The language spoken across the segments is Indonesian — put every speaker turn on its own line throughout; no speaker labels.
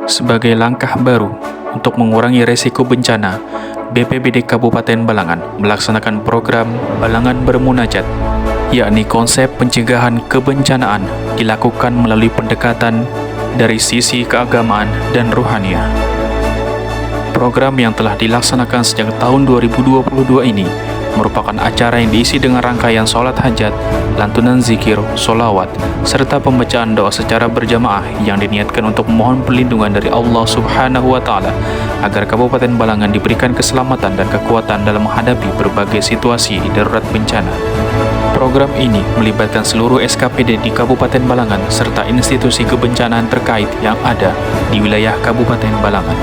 Sebagai langkah baru untuk mengurangi resiko bencana, BPBD Kabupaten Balangan melaksanakan program Balangan Bermunajat, yakni konsep pencegahan kebencanaan dilakukan melalui pendekatan dari sisi keagamaan dan rohaniah. Program yang telah dilaksanakan sejak tahun 2022 ini merupakan acara yang diisi dengan rangkaian sholat hajat, lantunan zikir, sholawat, serta pembacaan doa secara berjamaah yang diniatkan untuk memohon perlindungan dari Allah Subhanahu wa Ta'ala agar Kabupaten Balangan diberikan keselamatan dan kekuatan dalam menghadapi berbagai situasi darurat bencana. Program ini melibatkan seluruh SKPD di Kabupaten Balangan serta institusi kebencanaan terkait yang ada di wilayah Kabupaten Balangan.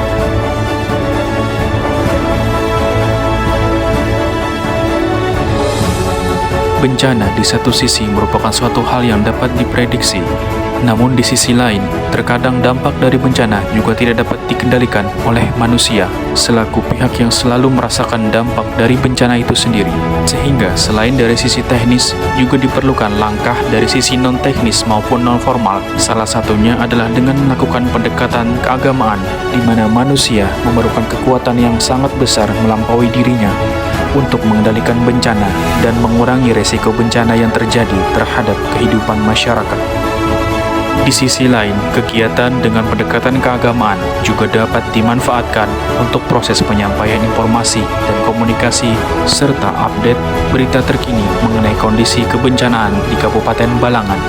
Bencana di satu sisi merupakan suatu hal yang dapat diprediksi, namun di sisi lain, terkadang dampak dari bencana juga tidak dapat dikendalikan oleh manusia selaku pihak yang selalu merasakan dampak dari bencana itu sendiri. Sehingga selain dari sisi teknis, juga diperlukan langkah dari sisi non-teknis maupun non-formal. Salah satunya adalah dengan melakukan pendekatan keagamaan, di mana manusia memerlukan kekuatan yang sangat besar melampaui dirinya untuk mengendalikan bencana dan mengurangi resiko bencana yang terjadi terhadap kehidupan masyarakat. Di sisi lain, kegiatan dengan pendekatan keagamaan juga dapat dimanfaatkan untuk proses penyampaian informasi dan komunikasi serta update berita terkini mengenai kondisi kebencanaan di Kabupaten Balangan.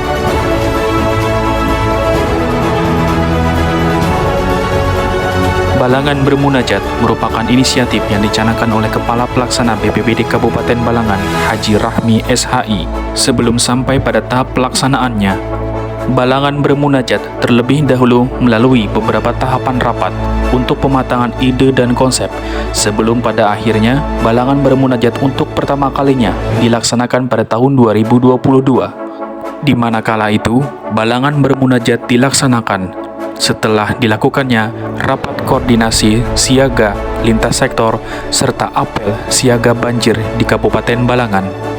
Balangan Bermunajat merupakan inisiatif yang dicanangkan oleh Kepala Pelaksana BPBD Kabupaten Balangan, Haji Rahmi SHI. Sebelum sampai pada tahap pelaksanaannya, Balangan Bermunajat terlebih dahulu melalui beberapa tahapan rapat untuk pematangan ide dan konsep sebelum pada akhirnya Balangan Bermunajat untuk pertama kalinya dilaksanakan pada tahun 2022. Di mana kala itu, Balangan Bermunajat dilaksanakan setelah dilakukannya rapat koordinasi siaga lintas sektor serta apel siaga banjir di Kabupaten Balangan.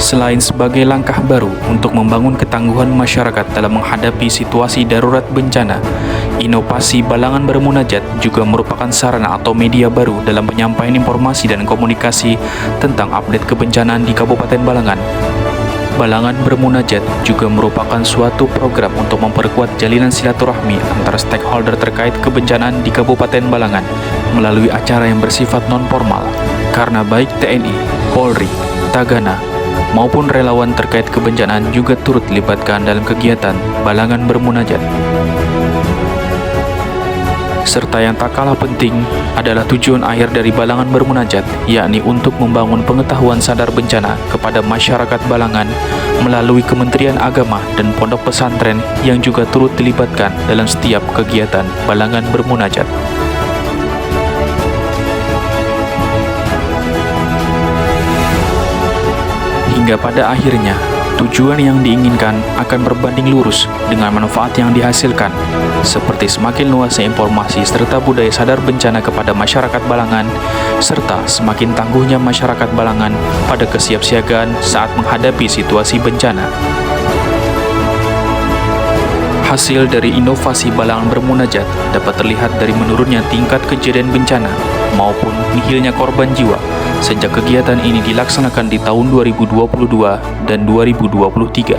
Selain sebagai langkah baru untuk membangun ketangguhan masyarakat dalam menghadapi situasi darurat bencana, inovasi Balangan Bermunajat juga merupakan sarana atau media baru dalam penyampaian informasi dan komunikasi tentang update kebencanaan di Kabupaten Balangan. Balangan Bermunajat juga merupakan suatu program untuk memperkuat jalinan silaturahmi antara stakeholder terkait kebencanaan di Kabupaten Balangan melalui acara yang bersifat non-formal, karena baik TNI, Polri, Tagana, maupun relawan terkait kebencanaan juga turut dilibatkan dalam kegiatan Balangan Bermunajat. Serta yang tak kalah penting adalah tujuan akhir dari Balangan Bermunajat, yakni untuk membangun pengetahuan sadar bencana kepada masyarakat Balangan melalui Kementerian Agama dan pondok pesantren yang juga turut dilibatkan dalam setiap kegiatan Balangan Bermunajat. Hingga pada akhirnya, tujuan yang diinginkan akan berbanding lurus dengan manfaat yang dihasilkan, seperti semakin luasnya informasi serta budaya sadar bencana kepada masyarakat Balangan, serta semakin tangguhnya masyarakat Balangan pada kesiapsiagaan saat menghadapi situasi bencana. Hasil dari inovasi Balangan Bermunajat dapat terlihat dari menurunnya tingkat kejadian bencana maupun nihilnya korban jiwa sejak kegiatan ini dilaksanakan di tahun 2022 dan 2023.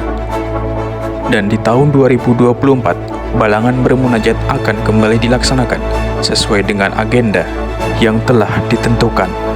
Dan di tahun 2024, Balangan Bermunajat akan kembali dilaksanakan sesuai dengan agenda yang telah ditentukan.